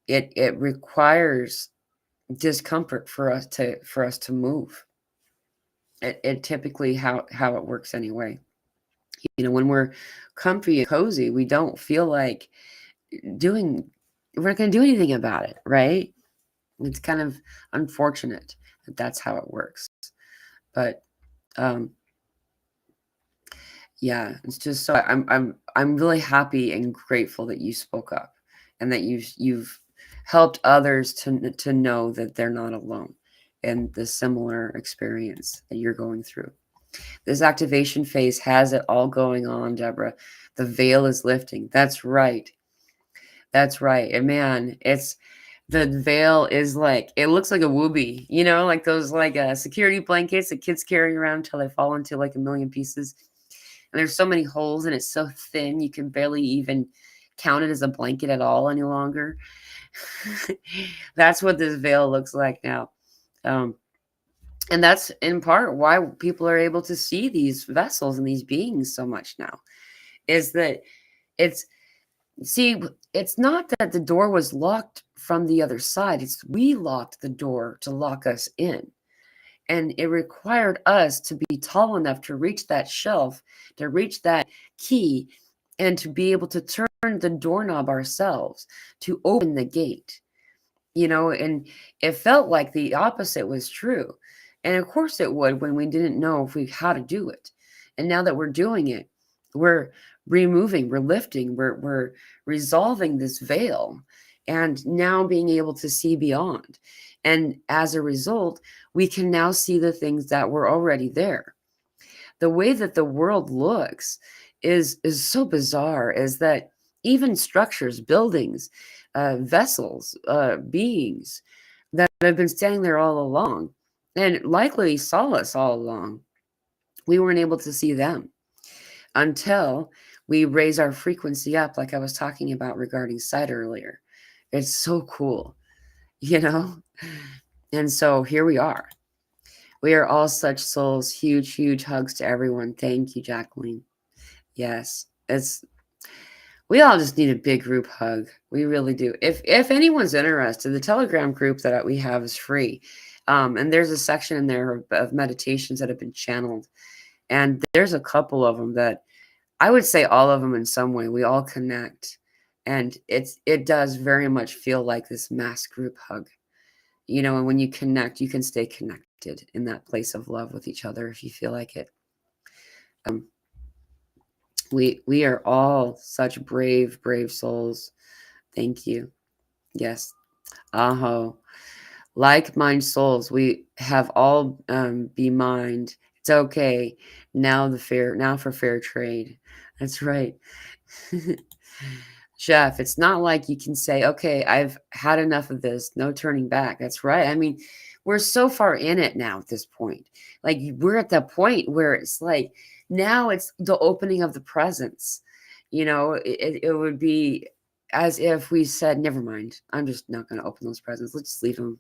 it requires discomfort for us to move. It typically how it works anyway. When we're comfy and cozy, we don't feel like we're not going to do anything about it, right? It's kind of unfortunate that that's how it works. But yeah, it's just so I'm really happy and grateful that you spoke up, and that you've helped others to know that they're not alone in the similar experience that you're going through. This activation phase has it all going on, Deborah. The veil is lifting. That's right. That's right. And man, the veil is like, it looks like a whoopee, like those like security blankets that kids carry around until they fall into like a million pieces. And there's so many holes, and it's so thin you can barely even count it as a blanket at all any longer. That's what this veil looks like now. And that's in part why people are able to see these vessels and these beings so much now, is that it's not that the door was locked from the other side. It's we locked the door to lock us in. And it required us to be tall enough to reach that shelf, to reach that key, and to be able to turn the doorknob ourselves, to open the gate. And it felt like the opposite was true. And of course it would, when we didn't know how to do it. And now that we're doing it, we're removing, we're lifting, we're resolving this veil, and now being able to see beyond. And as a result, we can now see the things that were already there. The way that the world looks is so bizarre, is that even structures, buildings, vessels, beings that have been standing there all along, and likely saw us all along, we weren't able to see them until we raise our frequency up, like I was talking about regarding sight earlier. It's so cool, And so here we are. We are all such souls. Huge, huge hugs to everyone. Thank you, Jacqueline. Yes, we all just need a big group hug. We really do. If anyone's interested, the Telegram group that we have is free. And there's a section in there of meditations that have been channeled. And there's a couple of them that I would say all of them in some way. We all connect. And it does very much feel like this mass group hug. And when you connect, you can stay connected in that place of love with each other if you feel like it. We are all such brave souls. Thank you. Yes. Aho. Like mind souls, we have all be mind. It's okay. Now for fair trade. That's right. Jeff, it's not like you can say, okay, I've had enough of this. No turning back. That's right. I mean, we're so far in it now at this point. Like, we're at that point where it's like, now it's the opening of the presents. It would be as if we said, never mind. I'm just not going to open those presents. Let's just leave them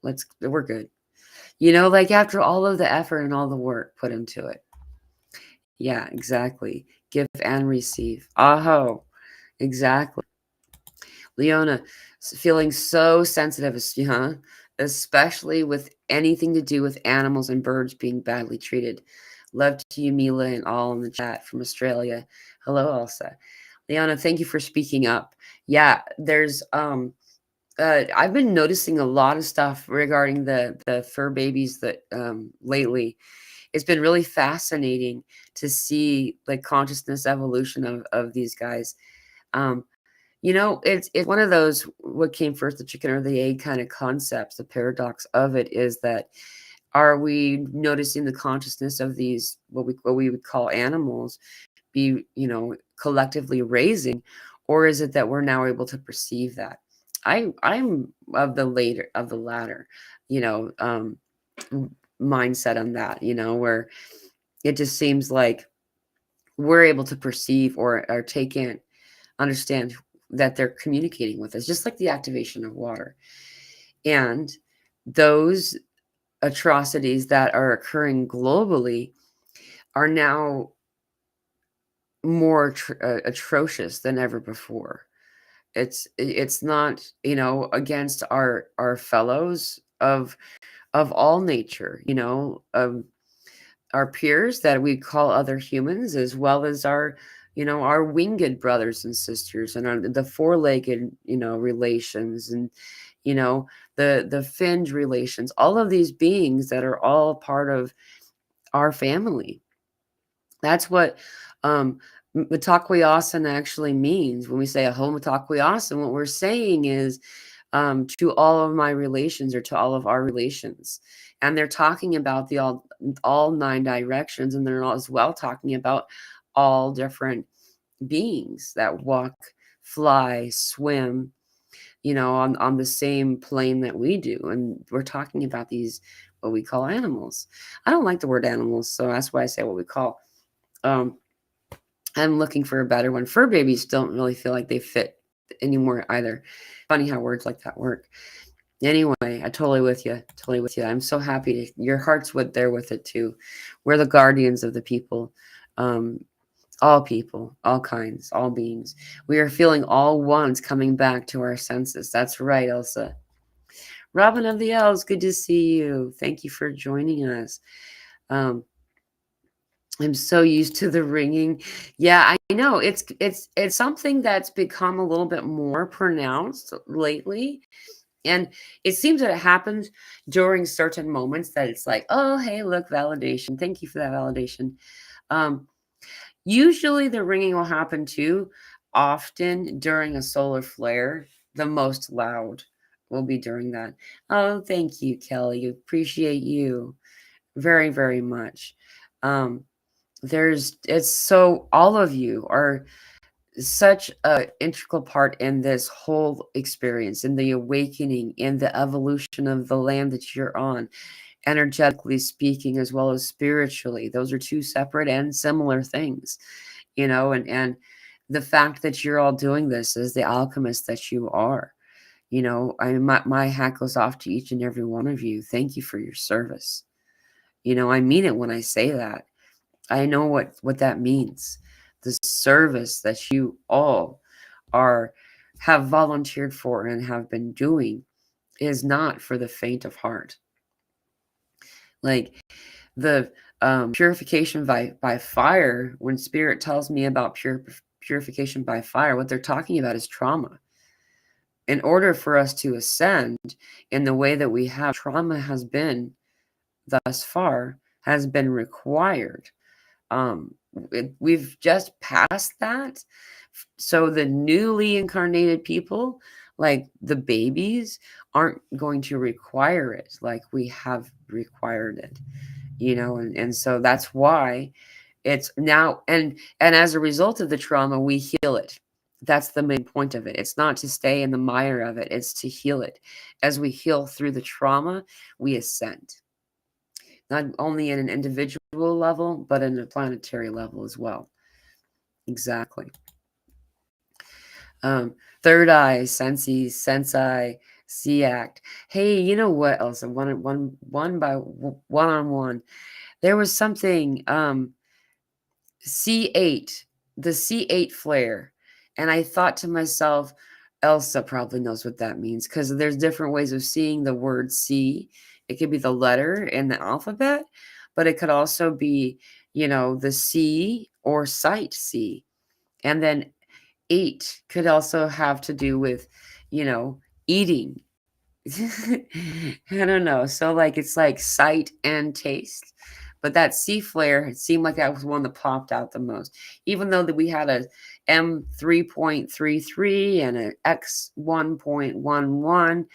We're good. You know, like after all of the effort and all the work put into it. Yeah, exactly. Give and receive. Aho. Exactly. Leona, feeling so sensitive, huh? Especially with anything to do with animals and birds being badly treated. Love to you, Mila, and all in the chat from Australia. Hello, Elsa. Leona, thank you for speaking up. Yeah, there's I've been noticing a lot of stuff regarding the fur babies that lately. It's been really fascinating to see like consciousness evolution of these guys. Um, you know, it's one of those what came first, the chicken or the egg kind of concepts. The paradox of it is that are we noticing the consciousness of these what we would call animals be, collectively raising, or is it that we're now able to perceive that? I'm of the latter, you know, mindset on that, where it just seems like we're able to perceive or take in, understand that they're communicating with us, just like the activation of water. And those atrocities that are occurring globally are now more atrocious than ever before. It's not, against our fellows of all nature, our peers that we call other humans, as well as our winged brothers and sisters, and the four-legged, relations, and the finned relations, all of these beings that are all part of our family. That's what Mitakuye actually means when we say a Mitakuye. What we're saying is to all of my relations, or to all of our relations. And they're talking about the all nine directions, and they're as well talking about all different beings that walk, fly, swim, on the same plane that we do. And we're talking about these what we call animals. I don't like the word animals, so that's why I say what we call. Um, I'm looking for a better one. Fur babies don't really feel like they fit anymore either. Funny how words like that work. Anyway, I totally with you. Totally with you. I'm so happy your heart's there with it too. We're the guardians of the people. All people, all kinds, all beings. We are feeling all ones coming back to our senses. That's right, Elsa. Robin of the Elves, good to see you. Thank you for joining us. I'm so used to the ringing. Yeah, I know. It's something that's become a little bit more pronounced lately. And it seems that it happens during certain moments that it's like, oh, hey, look, validation. Thank you for that validation. Usually the ringing will happen too, often during a solar flare. The most loud will be during that. Oh, thank you, Kelly. Appreciate you very, very much. It's so all of you are such a integral part in this whole experience, in the awakening, in the evolution of the land that you're on, energetically speaking, as well as spiritually. Those are two separate and similar things, and the fact that you're all doing this as the alchemist that you are, my hat goes off to each and every one of you. Thank you for your service. I mean it when I say that. I know what that means. The service that you all have volunteered for and have been doing is not for the faint of heart. Like the purification by fire, when spirit tells me about purification by fire, what they're talking about is trauma. In order for us to ascend in the way that we have, trauma has been thus far has been required. We've just passed that. So the newly incarnated people, like the babies, aren't going to require it like we have required it, and so that's why it's now, and as a result of the trauma, we heal it. That's the main point of it. It's not to stay in the mire of it, it's to heal it. As we heal through the trauma, we ascend, not only in an individual level, but in a planetary level as well. Exactly. Third eye, sensi, sensei, C act. Hey, you know what, Elsa? One on one. There was something. C8, the C8 flare. And I thought to myself, Elsa probably knows what that means because there's different ways of seeing the word C. It could be the letter in the alphabet, but it could also be, the C or sight C. And then 8 could also have to do with, eating. I don't know. So like it's like sight and taste. But that C flare, it seemed like that was one that popped out the most. Even though that we had a M3.33 and an X1.11,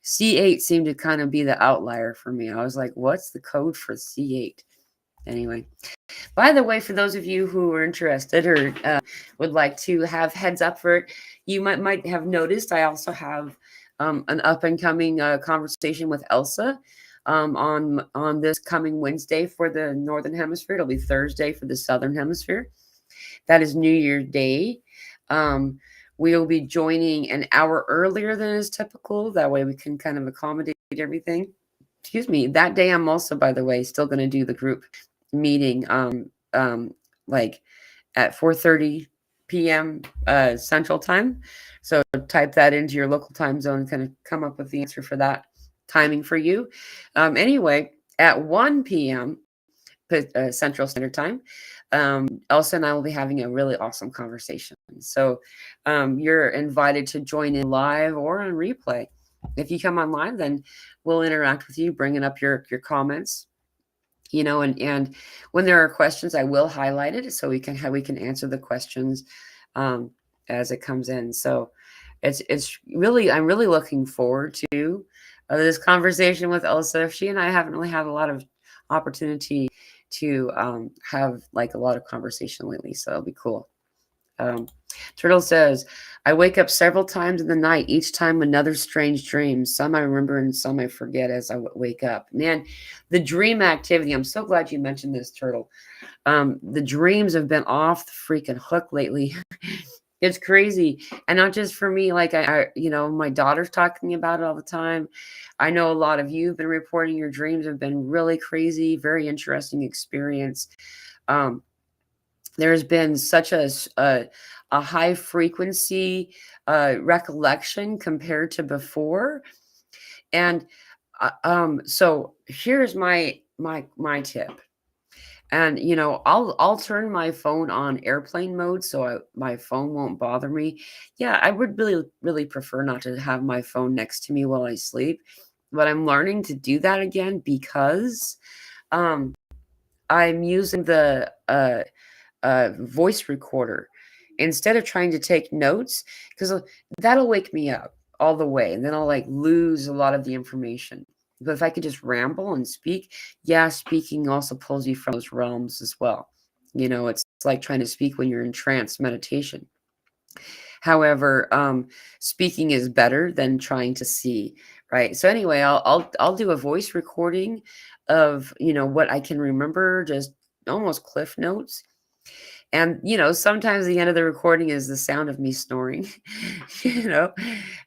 C8 seemed to kind of be the outlier for me. I was like, what's the code for C8? Anyway, by the way, for those of you who are interested or would like to have heads up for it, you might have noticed I also have an up and coming conversation with Elsa on this coming Wednesday for the Northern Hemisphere. It'll be Thursday for the Southern Hemisphere. That is New Year's Day. We'll be joining an hour earlier than is typical. That way we can kind of accommodate everything. Excuse me. That day I'm also, by the way, still going to do the group meeting like at 4:30 p.m. Central Time. So type that into your local time zone and kind of come up with the answer for that timing for you. Anyway, at 1 p.m. Central Standard Time, Elsa and I will be having a really awesome conversation. So you're invited to join in live or on replay. If you come on live, then we'll interact with you, bringing up your comments. And when there are questions, I will highlight it so we can answer the questions as it comes in. So it's really, I'm really looking forward to this conversation with Elsa. She and I haven't really had a lot of opportunity to have like a lot of conversation lately, so it'll be cool. Turtle says, I wake up several times in the night, each time another strange dream. Some I remember and some I forget as I wake up. Man, the dream activity, I'm so glad you mentioned this, Turtle. The dreams have been off the freaking hook lately. It's crazy. And not just for me, like my daughter's talking about it all the time. I know a lot of you have been reporting your dreams have been really crazy, very interesting experience. There's been such a high frequency recollection compared to before. And so here's my tip. And I'll turn my phone on airplane mode so my phone won't bother me. Yeah, I would really prefer not to have my phone next to me while I sleep, but I'm learning to do that again because I'm using the voice recorder instead of trying to take notes, because that'll wake me up all the way and then I'll like lose a lot of the information. But if I could just ramble and speak, yeah, speaking also pulls you from those realms as well. It's like trying to speak when you're in trance meditation. However, speaking is better than trying to see, right? So anyway, I'll do a voice recording of what I can remember, just almost cliff notes. And sometimes the end of the recording is the sound of me snoring,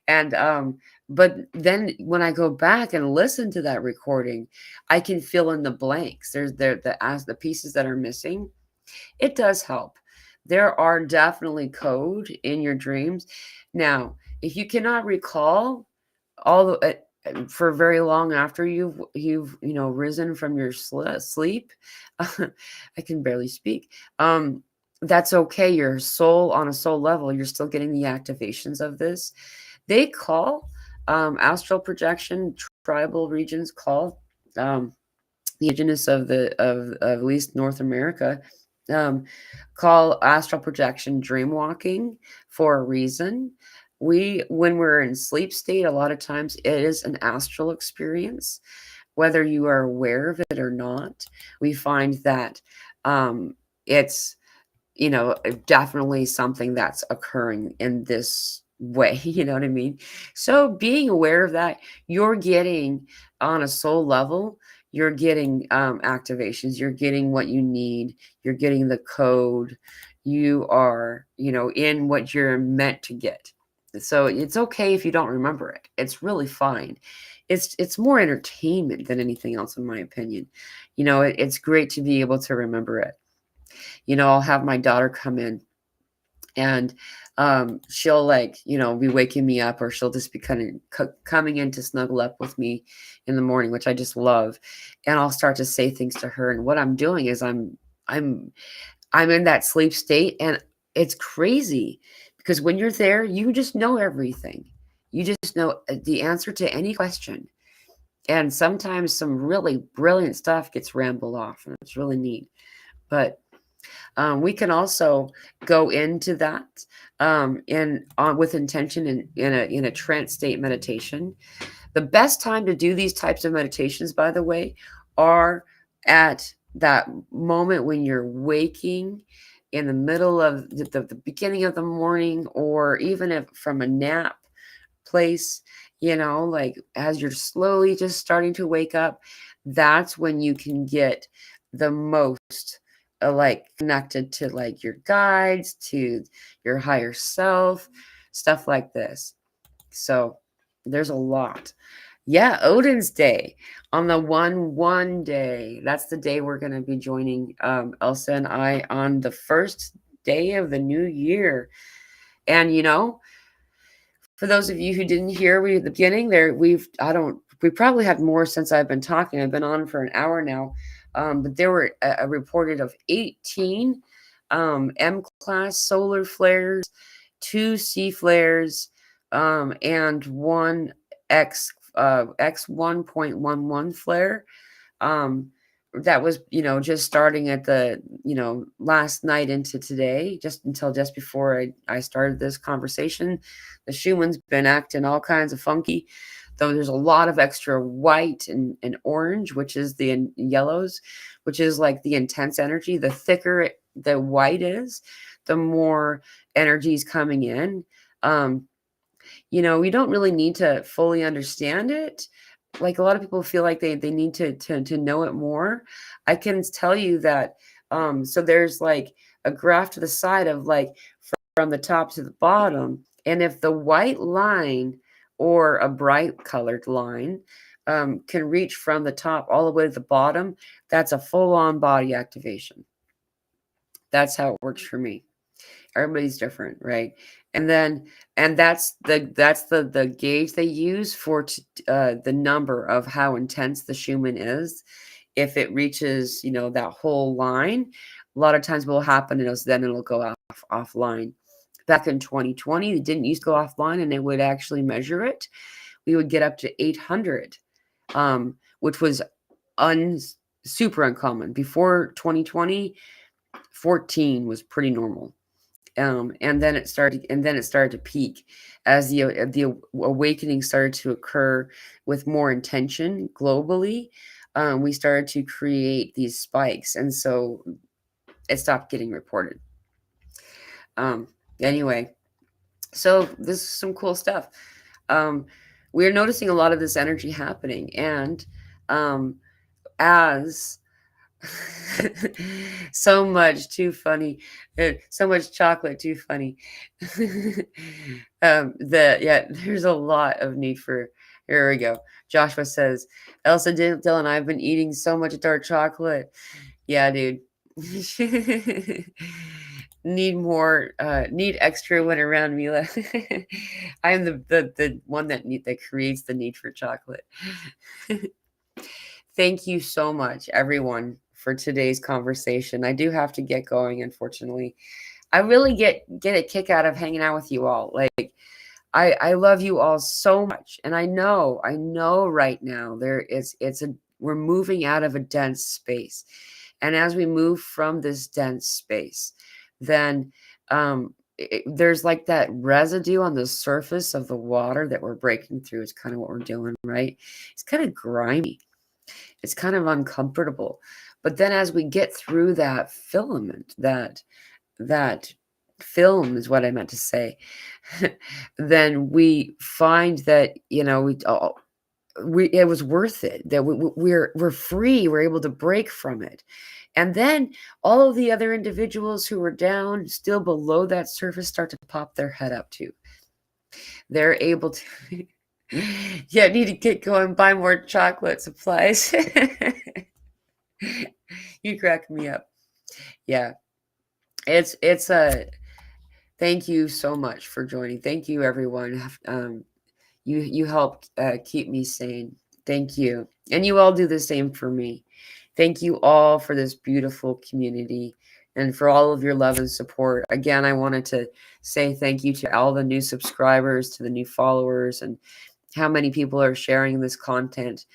and but then when I go back and listen to that recording, I can fill in the blanks. There's the pieces that are missing. It does help. There are definitely code in your dreams. Now, if you cannot recall all the for very long after you've risen from your sleep, I can barely speak. That's okay. Your soul, on a soul level, you're still getting the activations of this. They call astral projection, tribal regions call the indigenous of at least North America call astral projection dream walking for a reason. When we're in sleep state, a lot of times it is an astral experience, whether you are aware of it or not. We find that it's definitely something that's occurring in this way. You know what I mean? So being aware of that, you're getting on a soul level, you're getting activations, you're getting what you need, you're getting the code, you are, in what you're meant to get. So it's okay if you don't remember it. It's really fine. It's more entertainment than anything else, in my opinion. It's great to be able to remember it. I'll have my daughter come in, and she'll, like, be waking me up, or she'll just be kind of coming in to snuggle up with me in the morning, which I just love. And I'll start to say things to her, and what I'm doing is I'm I'm in that sleep state, and it's crazy because when you're there, you just know everything. You just know the answer to any question. And sometimes some really brilliant stuff gets rambled off, and it's really neat. But we can also go into that with intention in a trance state meditation. The best time to do these types of meditations, by the way, are at that moment when you're waking in the middle of the beginning of the morning, or even if from a nap place, like as you're slowly just starting to wake up. That's when you can get the most like connected to, like, your guides, to your higher self, stuff like this. So there's a lot. Yeah, Odin's Day, on the 1/1 day. That's the day we're going to be joining Elsa and I on the first day of the new year. And for those of you who didn't hear, we at the beginning there, we probably had more since I've been talking. I've been on for an hour now. But there were a reported of 18 M class solar flares, 2 C flares, and one X 1.11 flare. That was, just starting at the, last night into today, just before I started this conversation. The Schumann's been acting all kinds of funky, though there's a lot of extra white and orange, which is the yellows, which is like the intense energy. The thicker the white is, the more energy is coming in. We don't really need to fully understand it. Like, a lot of people feel like they need to know it more. I can tell you that so there's like a graph to the side of, like, from the top to the bottom, and if the white line or a bright colored line can reach from the top all the way to the bottom, that's a full-on body activation. That's how it works for me. Everybody's different, right? And that's the gauge they use for the number of how intense the Schumann is. If it reaches, that whole line, a lot of times what will happen is then it'll go offline. Back in 2020, it didn't used to go offline, and it would actually measure it. We would get up to 800, which was super uncommon. Before 2020, 14 was pretty normal. And then it started to peak as the awakening started to occur with more intention globally. We started to create these spikes, and so it stopped getting reported. Anyway, so this is some cool stuff. We're noticing a lot of this energy happening, and as so much too funny, so much chocolate too funny. There's a lot of need for. Here we go. Joshua says, Elsa, Dylan, I've been eating so much dark chocolate. Yeah, dude. Need more, need extra when around Mila. I'm the one that creates the need for chocolate. Thank you so much, everyone, for today's conversation. I do have to get going, unfortunately. I really get a kick out of hanging out with you all. Like, I love you all so much, and I know right now we're moving out of a dense space, and as we move from this dense space, then there's like that residue on the surface of the water that we're breaking through. Is kind of what we're doing, right? It's kind of grimy. It's kind of uncomfortable. But then as we get through that filament, that film is what I meant to say, then we find that, it was worth it, that we're free, we're able to break from it. And then all of the other individuals who were down still below that surface start to pop their head up too. they're able to yeah, I need to get going, buy more chocolate supplies. You crack me up. Yeah. It's a thank you so much for joining. Thank you everyone. You help keep me sane. Thank you. And you all do the same for me. Thank you all for this beautiful community and for all of your love and support. Again, I wanted to say thank you to all the new subscribers, to the new followers, and how many people are sharing this content.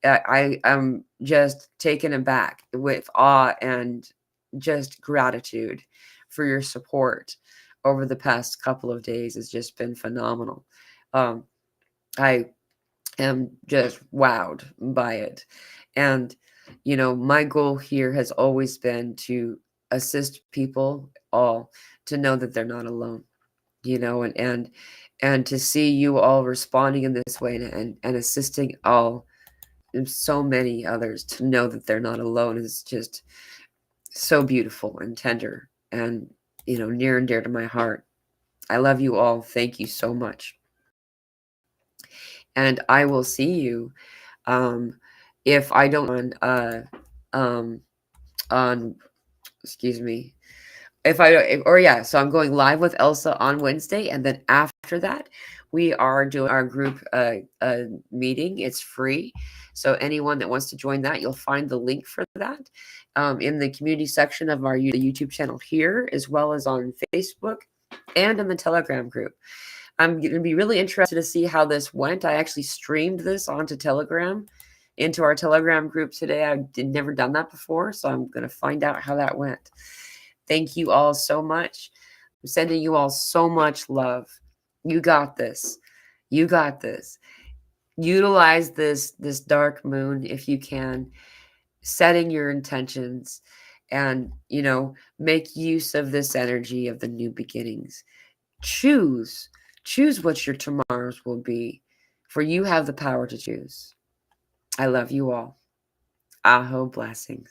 I am just taken aback with awe and just gratitude for your support over the past couple of days. It's just been phenomenal. Um, I am just wowed by it. And, my goal here has always been to assist people all to know that they're not alone, and to see you all responding in this way and assisting all and so many others to know that they're not alone is just so beautiful and tender and, near and dear to my heart. I love you all. Thank you so much. And I will see you um if I don't um on excuse me if I don't or yeah, so I'm going live with Elsa on Wednesday, and then after that we are doing our group meeting. It's free, so anyone that wants to join that, you'll find the link for that in the community section of our YouTube channel here, as well as on Facebook and in the Telegram group. I'm going to be really interested to see how this went. I actually streamed this onto Telegram, into our Telegram group today. I've never done that before, so I'm going to find out how that went. Thank you all so much. I'm sending you all so much love. You got this. You got this. Utilize this dark moon if you can, setting your intentions, and make use of this energy of the new beginnings. Choose what your tomorrows will be, for you have the power to choose. I love you all. Aho blessings.